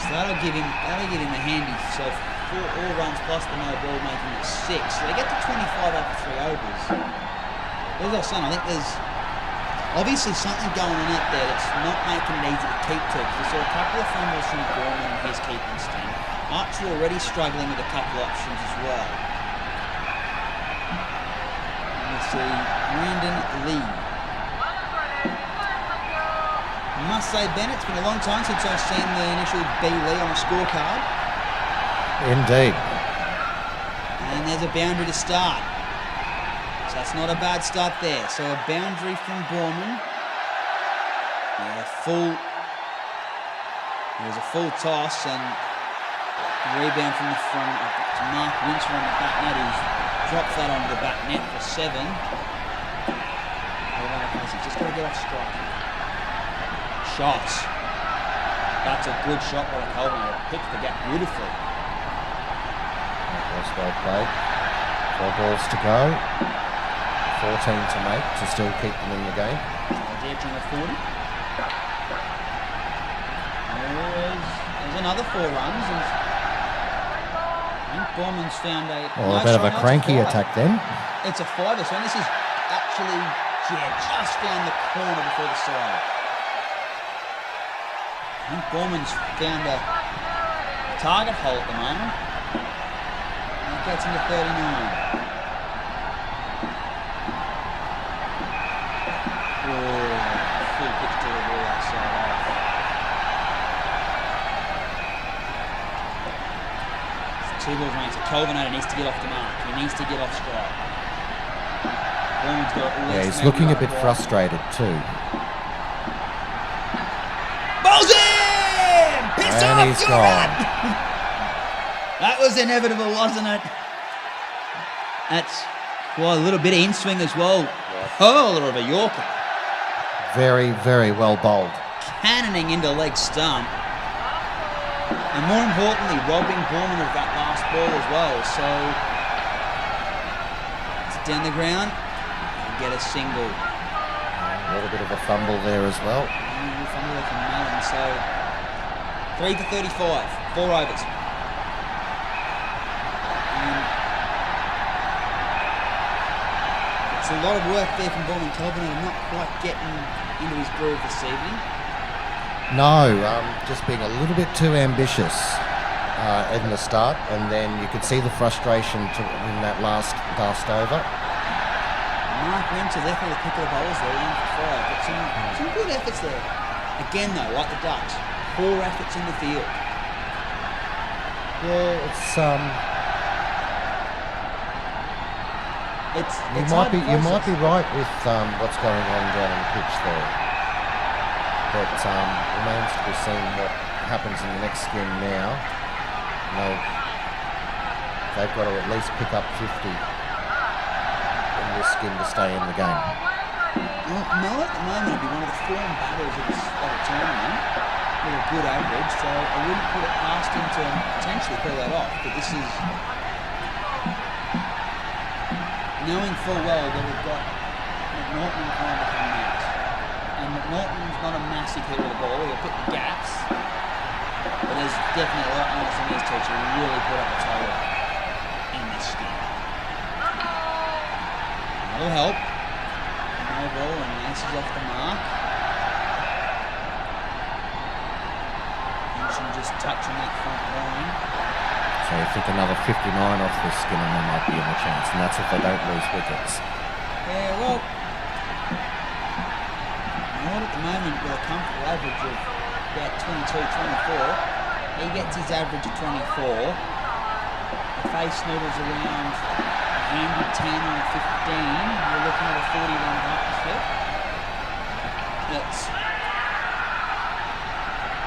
So that'll give him a handy. So 4 runs plus the no ball, making it 6. So they get to 25 after 3 overs. As I was saying, I think there's obviously something going on out there that's not making it easy to keep to. We saw a couple of fumbles from Borman in his keeping stand. Archer already struggling with a couple of options as well. And we see Brandon Lee. I must say, Ben, it's been a long time since I've seen the initial B Lee on a scorecard. Indeed. And there's a boundary to start. So that's not a bad start there. So a boundary from Borman. There was a full toss, and a rebound from the front to Mark Winter on the back net, who's dropped that onto the back net for 7. Just got to get off strike. Shots. That's a good shot by the Calvinator. Picked the gap beautifully. That was well played. 4 balls to go. 14 to make to still keep them in the game. Edge on the 40. There's another 4 runs, and I think Borman's found a bit of a cranky attack then. It's a 5er, so this is actually just down the corner before the side. I think Borman's found a target hole at the moment. And it gets into 39. 2 balls remain. So Kelvin Oda needs to get off the mark. He needs to get off strike. Borman's got at least Yeah, he's maybe looking a one bit wide. frustrated too. Ball's in! Piss And off, he's you're gone. out! That was inevitable, wasn't it? That's quite a little bit of in-swing as well. Hurler of a Yorker. Very, very well bowled. Cannoning into leg stump. And more importantly, robbing Borman of that last ball as well. So, it's down the ground and get a single. A little bit of a fumble there as well. Fumble there from Mullen. So, 3 for 35, 4 overs. It's a lot of work there from Borman Kelvin, and not quite getting into his groove this evening. No, just being a little bit too ambitious in the start, and then you could see the frustration in that last over. Mark Winter left with a pick of the bowlers there, 1 for 5, but some good efforts there. Again though, like the Ducks, poor efforts in the field. Yeah, It's you hard to might process. be right with what's going on down on the pitch there. But remains to be seen what happens in the next skin now. They've got to at least pick up 50 in this skin to stay in the game. Well, Mel at the moment would be one of the form batters of the tournament with a good average, so I wouldn't put it past him to potentially pull that off. But this is knowing full well that we've got McNaughton kind of coming out. And McNaughton's not a massive hitter of the ball, he'll put the gaps. But there's definitely a lot of onus on these two to really put up a total in this skin. That'll help. No ball and Ace is off the mark. Hincham just touching that front line. So you think another 59 off this skin and they might be in the chance, and that's if they don't lose wickets. Yeah, well, Nord at the moment with a comfortable average of about 22, 24. He gets his average of 24. The face noodles around a handy 10 or a 15. You're looking at a 40-run partnership.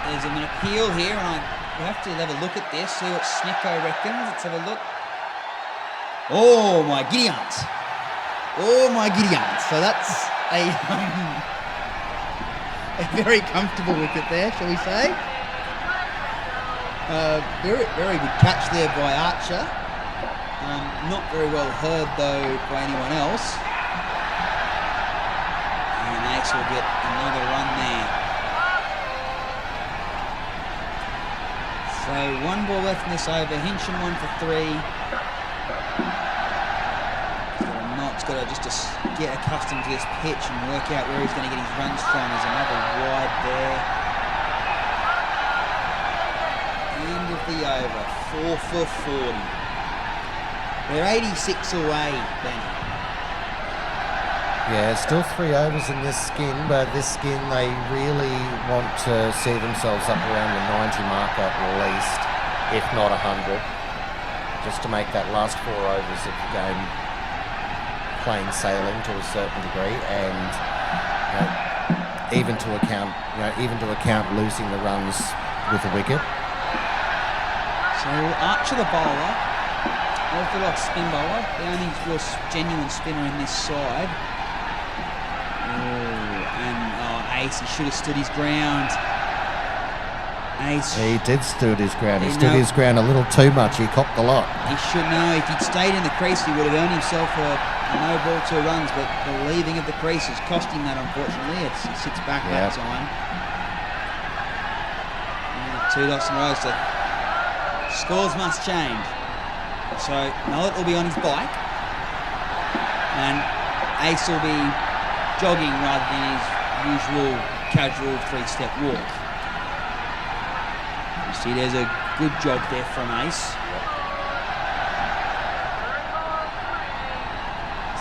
There's an appeal here, and we have to have a look at this, see what Snicko reckons. Let's have a look. Oh my giddy aunt. Oh my giddy aunt. So that's a very comfortable wicket there, shall we say. Very, very good catch there by Archer. Not very well heard though by anyone else. And Ace will get another run there. So 1 ball left in this over. Hincham 1 for 3. He's got to just get accustomed to this pitch and work out where he's going to get his runs from. There's another wide there. End of the over, 4 for 40. They're 86 away, Benny. Yeah, still 3 overs in this skin, but this skin they really want to see themselves up around the 90 mark at least, if not 100, just to make that last 4 overs of the game plain sailing to a certain degree, and even to account losing the runs with a wicket. So Archer the bowler, orthodox spin bowler, the only real genuine spinner in this side. Ace, he should have stood his ground. Ace. He did stood his ground. He Yeah, stood no. his ground a little too much. He copped a lot. He should know if he'd stayed in the crease, he would have earned himself a no ball, 2 runs, but the leaving of the crease has cost him that, unfortunately. He sits back that time. 2 dots in a row, so scores must change. So Mullet will be on his bike, and Ace will be jogging rather than his usual casual 3-step walk. You see there's a good jog there from Ace.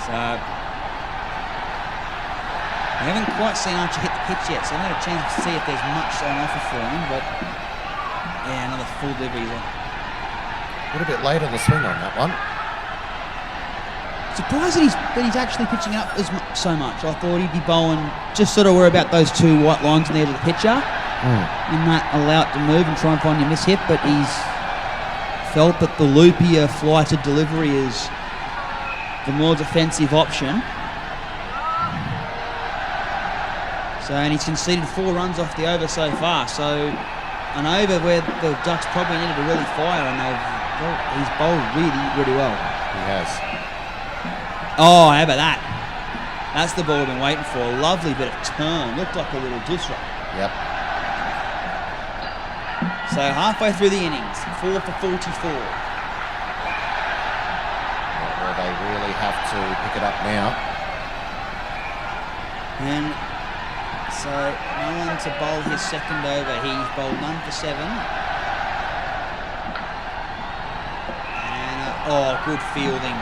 So we haven't quite seen Archer hit the pitch yet, so I haven't had a chance to see if there's much on offer for him, but yeah, another full delivery. A little bit late on the swing on that one. Surprised that he's actually pitching up so much. I thought he'd be bowling just sort of where about those two white lines on the edge of the pitcher, and that allow it to move and try and find your mishit. But he's felt that the loopier flighted delivery is the more defensive option. So, and he's conceded 4 runs off the over so far. So, an over where the Ducks probably needed to really fire, and he's bowled really, really well. He has. Oh, how about that? That's the ball we've been waiting for. A lovely bit of turn. Looked like a little disrupt. Yep. So halfway through the innings, 4 for 44. Well, they really have to pick it up now. And so Mullen to bowl his second over. He's bowled 9 for 7. And good fielding.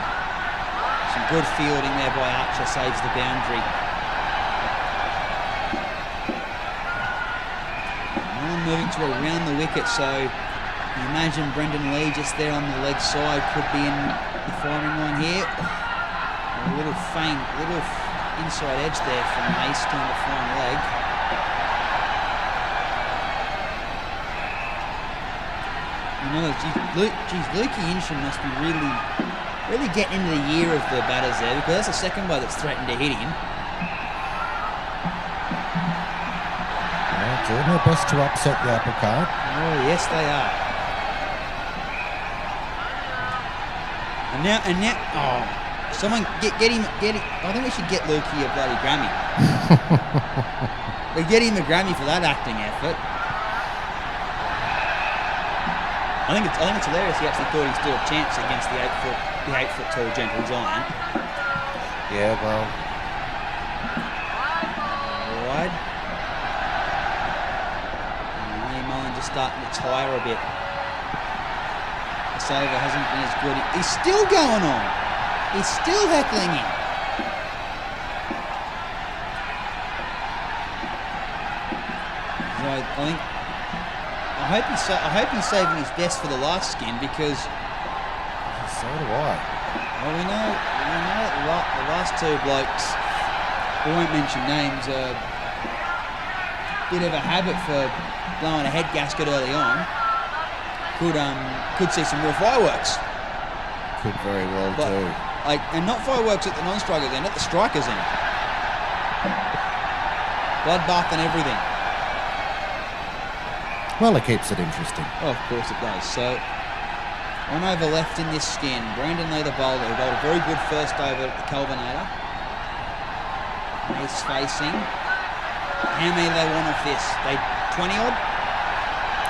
Some good fielding there by Archer, saves the boundary. Mullen moving to around the wicket, so you imagine Brendan Lee just there on the leg side could be in the firing line here. A little faint, little inside edge there from Mace down the flying leg. You know, Lukey Insham must be really getting into the year of the batters there, because that's the second blow that's threatened to hit him. Yeah, doing their best to upset the apple cart. Oh, yes, they are. And now, someone get him. I think we should get Lukey a bloody Grammy. We get him a Grammy for that acting effort. I think it's hilarious. He actually thought he stood a chance against the 8 foot tall gentle giant. Yeah, well. Wide. Lee Mullen just starting to tire a bit. The saver hasn't been as good. He's still going on. He's still heckling him. So I hope he's saving his best for the last skin, because So do I. well, we know that the last two blokes, we won't mention names, a bit of a habit for blowing a head gasket early on. Could see some real fireworks. Could very well But, do. and not fireworks at the non-strikers end, at the strikers end. Bloodbath and everything. Well, it keeps it interesting. Oh, of course it does. So, on over left in this skin, Brandon Lee the bowler, who bowled a very good first over at the Kelvinator. He's facing. How many do they want off this? They 20 odd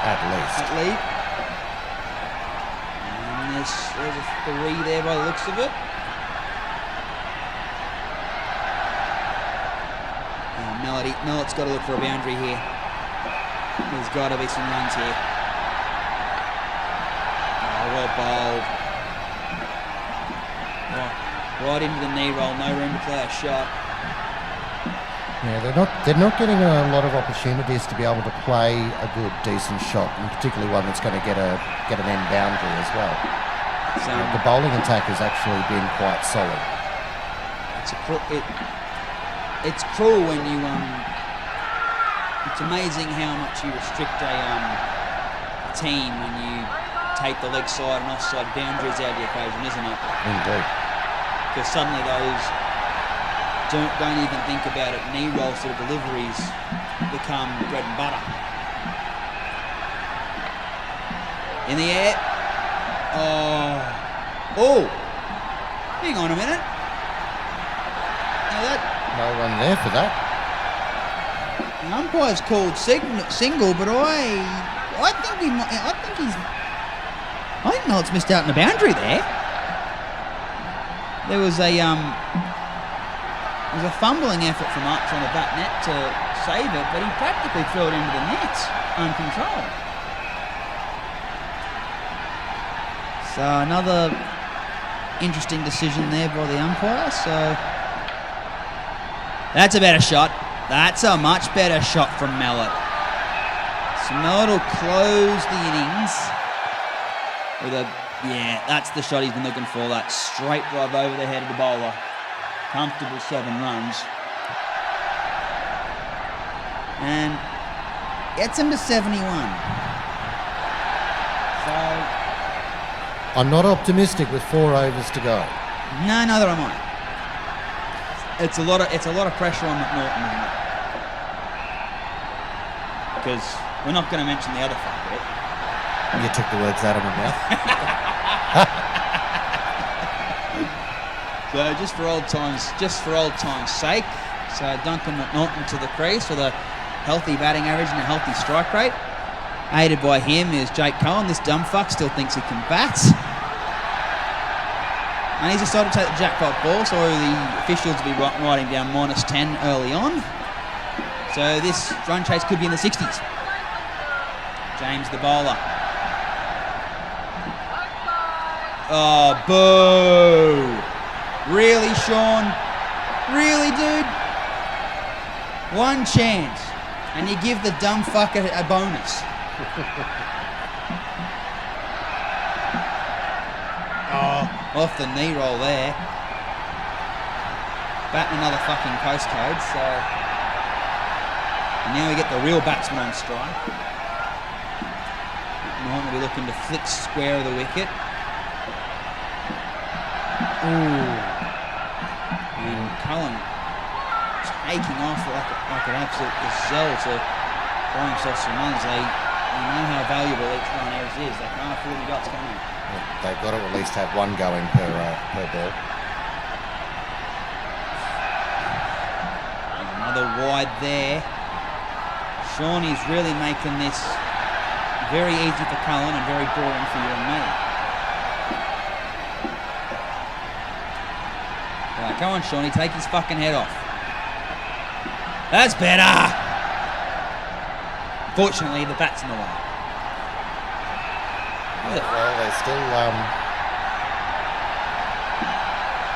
At least. at lead. And there's a 3 there by the looks of it. Mellett's got to look for a boundary here. There's got to be some runs here. Oh, well bowled. Right into the knee roll, no room to play a shot. Yeah, they're not getting a lot of opportunities to be able to play a good, decent shot, and particularly one that's going to get an end boundary as well. So, The bowling attack has actually been quite solid. it's cruel when you it's amazing how much you restrict a team when you take the leg side and offside boundaries out of the equation, isn't it? Indeed. Because suddenly those don't even think about it. Knee roll sort of deliveries become bread and butter. In the air. Oh! Hang on a minute. Now that No one there for that. the umpire's called single, but I think Mellett's missed out on the boundary there. There was a fumbling effort from Archer on the back net to save it, but he practically threw it into the net uncontrolled. So another interesting decision there by the umpire. So that's a better shot. That's a much better shot from Mellett. So Mellett will close the innings with a Yeah, that's the shot he's been looking for. That straight drive over the head of the bowler. Comfortable 7 runs. And gets him to 71. So... I'm not optimistic with 4 overs to go. No, neither am I. It's a lot of pressure on McNaughton, isn't it? Because we're not going to mention the other fucker. You took the words out of my mouth. So just for old times' sake, so Duncan McNaughton to the crease with a healthy batting average and a healthy strike rate. Aided by him is Jake Cohen. This dumb fuck still thinks he can bat. And he's decided to take the jackpot ball, so the officials will be writing down -10 early on. So this run chase could be in the 60s. James the bowler. Oh, boo! Really, Sean? Really, dude? One chance, and you give the dumb fucker a bonus. Oh, off the knee roll there. Batting another fucking postcode, so... And now we get the real batsman on strike. Norton will be looking to flick square of the wicket. Ooh. And Cullen taking off like an absolute gazelle to throw himself some runs. They know how valuable each run is. They can't afford the guts coming. They've got to at least have one going per ball. And another wide there. Sean is really making this very easy for Cullen and very boring for you and me. Right, come on, Shawnee, take his fucking head off. That's better! Fortunately, the bat's in the way. Well, they're still...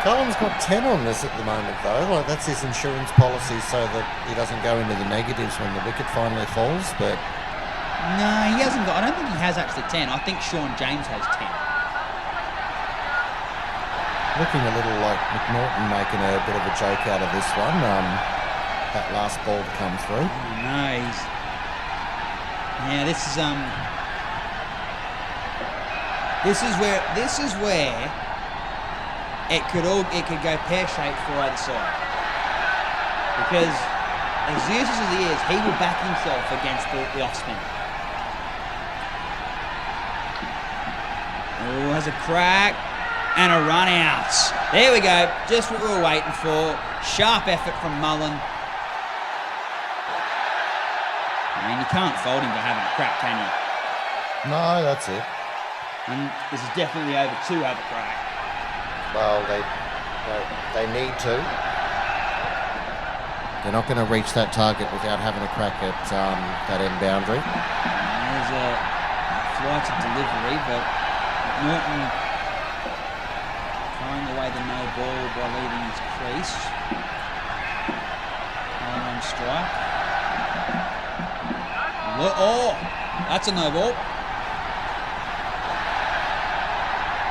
Cullen's got 10 on this at the moment, though. Like, that's his insurance policy so that he doesn't go into the negatives when the wicket finally falls, but... No, he hasn't got... I don't think he has actually 10. I think Sean James has 10. Looking a little like McNaughton making a bit of a joke out of this one. That last ball to come through. Oh, no, he's... Yeah, this is where it could go pear-shaped for either side. Because as useless as he is, he will back himself against the off-spin. Oh, has a crack and a run out. There we go, just what we were waiting for. Sharp effort from Mullen. I mean, you can't fault him for having a crack, can you? No, that's it. And this is definitely over 2 have a crack. Well, they need to. They're not going to reach that target without having a crack at that end boundary. There's a flight to delivery, but Norton throwing away the no ball by leaving his crease. On strike. Oh, that's a no ball.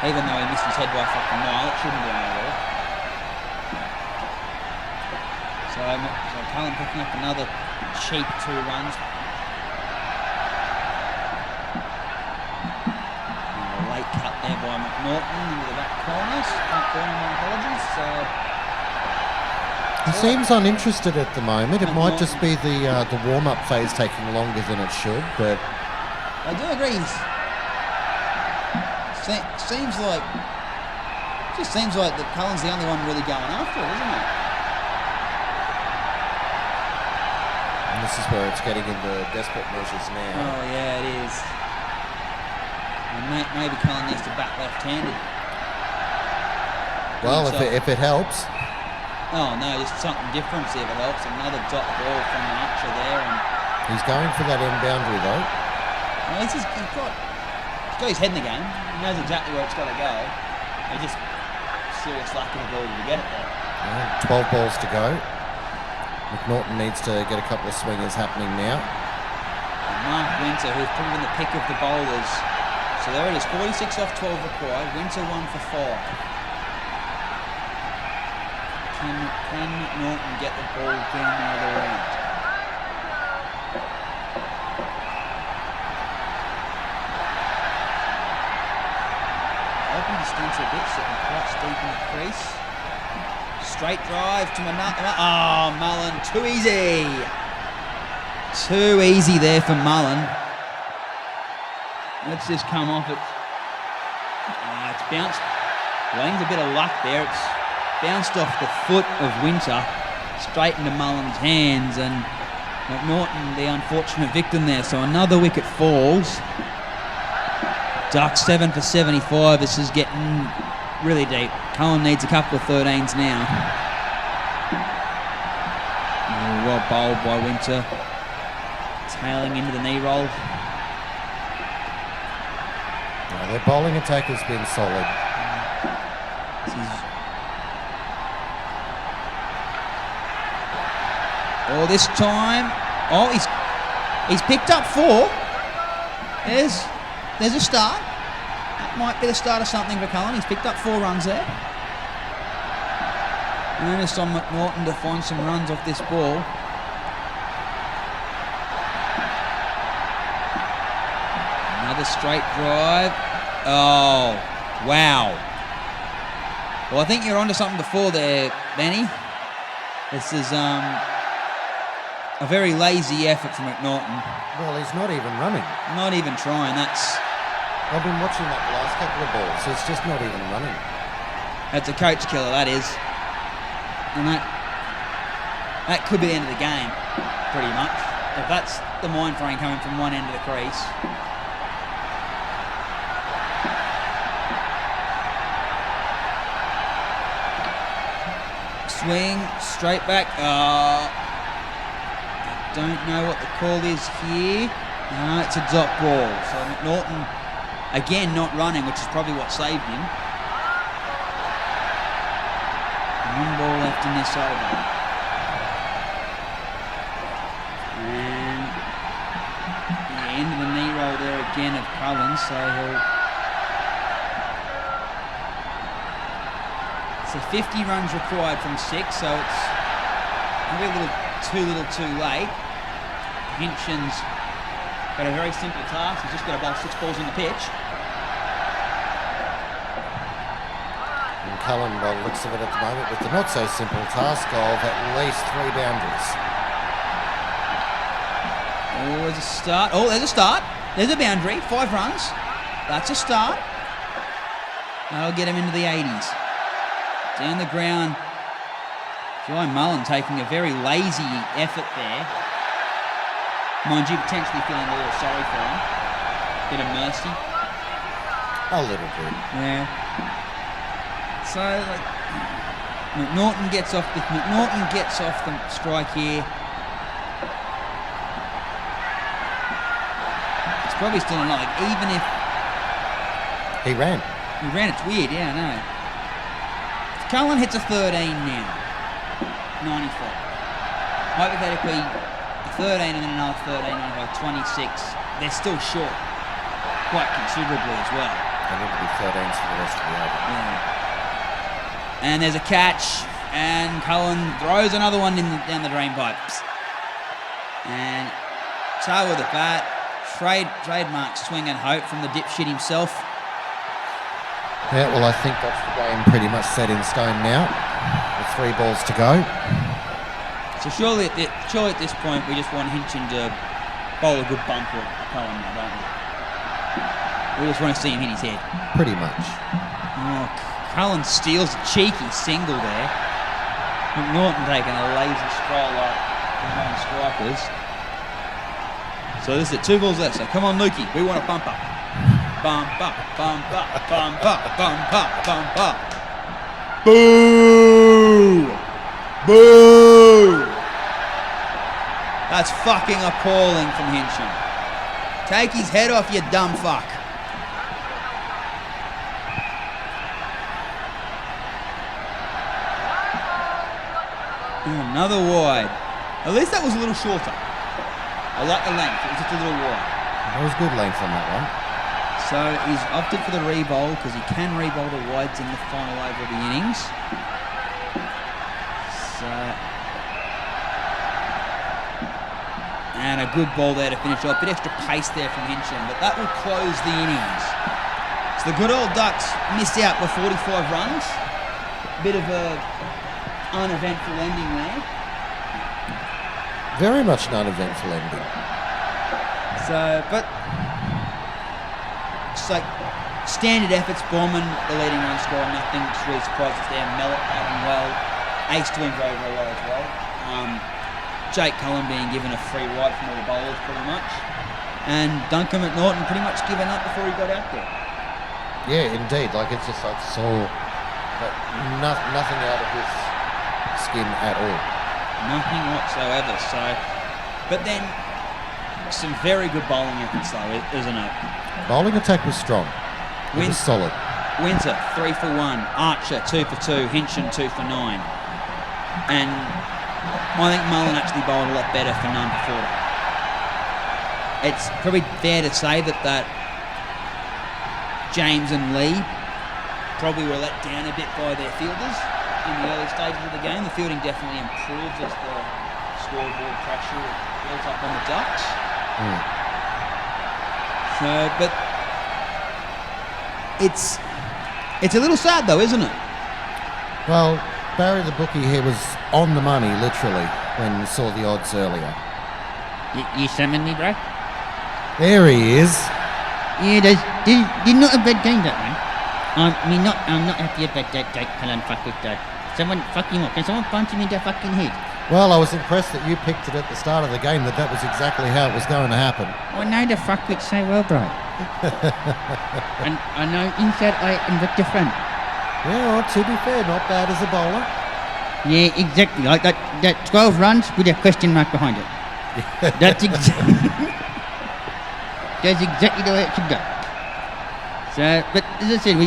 Even though he missed his head by a fucking mile, it shouldn't be a no ball. So Cullen picking up another cheap 2 runs. And a late cut there by McNaughton into the back corners. Front corner, my apologies. So he seems uninterested at the moment. It might just be the warm-up phase taking longer than it should, but... I do agree. Seems like that Cullen's the only one really going after it, isn't it? And this is where it's getting into desperate measures now. Oh yeah, it is. And maybe Cullen needs to bat left-handed. Well, if it helps. Oh no, just something different, see if it helps. Another dot ball from Archer there, and He's going for that end boundary though. well, he's got his head in the game. He knows exactly where it's got to go. He just serious lack of ability to get it there. Yeah, 12 balls to go. McNaughton needs to get a couple of swingers happening now. And Mark Winter, who's probably been the pick of the bowlers So there it is, 46 off 12 required. Winter 1 for 5. Can Norton get the ball down the other end? Open distance a bit, sitting quite deep in the crease. Straight drive to Oh, Mullen, too easy. Too easy there for Mullen. Let's just come off it. It's bounced. Well, a bit of luck there. It's bounced off the foot of Winter, straight into Mullen's hands, and McNaughton, the unfortunate victim there. So another wicket falls. Ducks 7 for 75. This is getting really deep. Cullen needs a couple of 13s now. Oh, well bowled by Winter. Tailing into the knee roll. Their bowling attack has been solid. This time, he's picked up 4. There's a start. That might be the start of something for Cullen. He's picked up 4 runs there. And it's on McNaughton to find some runs off this ball. Another straight drive. Oh, wow. Well, I think you're onto something before there, Benny. This is a very lazy effort from McNaughton. Well, he's not even running. Not even trying. I've been watching that the last couple of balls. He's just not even running. That's a coach killer, that is. And that could be the end of the game, pretty much. If that's the mind frame coming from one end of the crease. Swing, straight back. Don't know what the call is here. No, it's a dot ball. So McNaughton, again, not running, which is probably what saved him. 1 ball left in this over. And the end of the knee roll there again of Cullen, so So 50 runs required from 6, so it's maybe a little too late. Hinchin's got a very simple task. He's just got to bowl 6 balls in the pitch. And Cullen, by the looks of it at the moment, with the not so simple task of at least 3 boundaries. Oh, there's a start. Oh, there's a start. There's a boundary. 5 runs. That's a start. That'll get him into the 80s. Down the ground. Jai Mullen taking a very lazy effort there. Mind you, potentially feeling a little sorry for him. Bit of mercy. A little bit. Yeah. So, McNaughton gets off the strike here. It's probably still not even if he ran. It's weird. Yeah, I know. If Cullen hits a 13 now, 94. Hypothetically, a 13 and then another 13 on by 26. They're still short, quite considerably as well. They need to be 13s for the rest of the over. Yeah. And there's a catch, and Cullen throws another one down the drain pipes. And tail with the bat, trademark swing and hope from the dipshit himself. Yeah, well, I think that's the game pretty much set in stone now, with 3 balls to go. So surely at this point we just want Hinchin to bowl a good bumper at Cullen now, don't we? We just want to see him hit his head. Pretty much. Oh, Cullen steals a cheeky single there. McNaughton taking a lazy stroll up the non-strikers. So this is it, 2 balls left. So come on, Lukey, we want a bump up. Bump up, bump up, bump up, bump up, bump up. Boo! Boo! That's fucking appalling from Hinchin. Take his head off, you dumb fuck. Another wide. At least that was a little shorter. I like the length. It was just a little wide. That was good length on that one. So he's opted for the re-bowl because he can re-bowl the wides in the final over of the innings. So, and a good ball there to finish off. Bit extra pace there from Hinchin, but that will close the innings. So the good old Ducks missed out by 45 runs. Bit of a uneventful ending there. Very much an uneventful ending. So, but so standard efforts. Borman, the leading run scorer, nothing really surprises there. Mellett batting well. Ace doing very, very well as well. Jake Cullen being given a free ride from all the bowlers pretty much. And Duncan McNaughton pretty much given up before he got out there. Yeah, indeed. Like, it's just, I saw that nothing out of his skin at all. Nothing whatsoever. So, but then some very good bowling efforts though, isn't it? Bowling attack was strong. It was solid. Winter 3 for 1, Archer 2 for 2, Hinchin 2 for 9, and I think Mullen actually bowled a lot better for none for 40. It's probably fair to say that James and Lee probably were let down a bit by their fielders in the early stages of the game. The fielding definitely improves as the scoreboard pressure builds up on the Ducks. So, but it's a little sad though, isn't it? Well, Barry the bookie here was on the money, literally, when we saw the odds earlier. You summoned me, bro? There he is. Yeah, there's not a bad game, that man. I'm not happy about that Jake Cullen fucker, though. Someone fuck him up. Can someone punch him in the fucking head? Well, I was impressed that you picked it at the start of the game, that was exactly how it was going to happen. I know the fuckwit so well, bro. And I know inside I am the different. Yeah, well, to be fair, not bad as a bowler. Yeah, exactly. Like that 12 runs with a question mark behind it. That's exactly the way it should go. So, but as I said,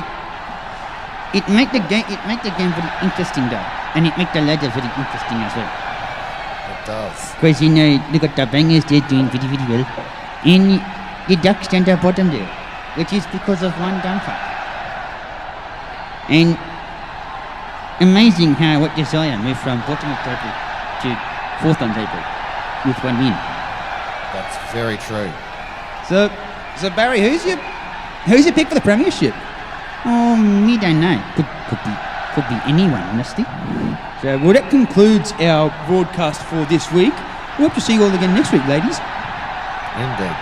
it make the game very interesting though, and it make the ladders very interesting as well. It does. Because look at the bangers, they're doing very, very well, and the Ducks stand at bottom there, which is because of one dump fuck. And amazing how what Desire moved from bottom of table to fourth on table with one win. That's very true. So Barry, who's your pick for the premiership? Oh, me don't know. Could be anyone, honestly. So, well, that concludes our broadcast for this week. We hope to see you all again next week, ladies. Indeed.